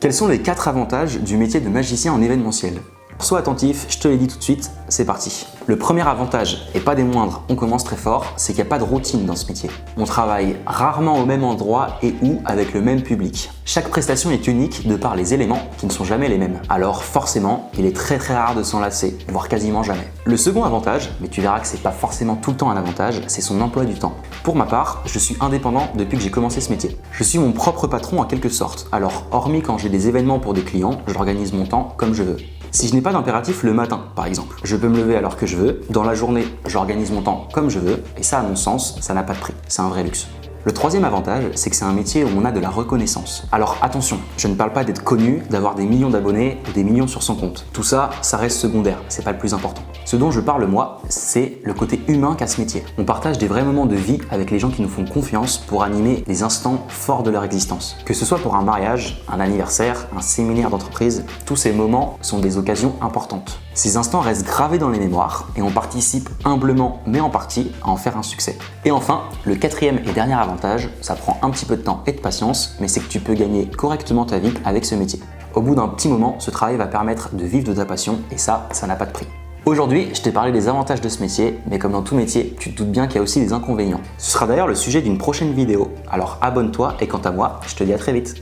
Quels sont les 4 avantages du métier de magicien en événementiel? Sois attentif, je te l'ai dit tout de suite, c'est parti. Le premier avantage, et pas des moindres, on commence très fort, c'est qu'il n'y a pas de routine dans ce métier. On travaille rarement au même endroit et ou avec le même public. Chaque prestation est unique de par les éléments qui ne sont jamais les mêmes. Alors forcément, il est très rare de s'en lasser, voire quasiment jamais. Le second avantage, mais tu verras que c'est pas forcément tout le temps un avantage, c'est son emploi du temps. Pour ma part, je suis indépendant depuis que j'ai commencé ce métier. Je suis mon propre patron en quelque sorte. Alors hormis quand j'ai des événements pour des clients, j'organise mon temps comme je veux. Si je n'ai pas d'impératif le matin, par exemple, je peux me lever à l'heure que je veux, dans la journée, j'organise mon temps comme je veux, et ça, à mon sens, ça n'a pas de prix, c'est un vrai luxe. Le troisième avantage, c'est que c'est un métier où on a de la reconnaissance. Alors attention, je ne parle pas d'être connu, d'avoir des millions d'abonnés ou des millions sur son compte. Tout ça, ça reste secondaire, c'est pas le plus important. Ce dont je parle moi, c'est le côté humain qu'a ce métier. On partage des vrais moments de vie avec les gens qui nous font confiance pour animer les instants forts de leur existence. Que ce soit pour un mariage, un anniversaire, un séminaire d'entreprise, tous ces moments sont des occasions importantes. Ces instants restent gravés dans les mémoires et on participe humblement, mais en partie, à en faire un succès. Et enfin, le quatrième et dernier avantage, ça prend un petit peu de temps et de patience, mais c'est que tu peux gagner correctement ta vie avec ce métier. Au bout d'un petit moment, ce travail va permettre de vivre de ta passion et ça n'a pas de prix. Aujourd'hui, je t'ai parlé des avantages de ce métier, mais comme dans tout métier, tu te doutes bien qu'il y a aussi des inconvénients. Ce sera d'ailleurs le sujet d'une prochaine vidéo, alors abonne-toi et quant à moi, je te dis à très vite.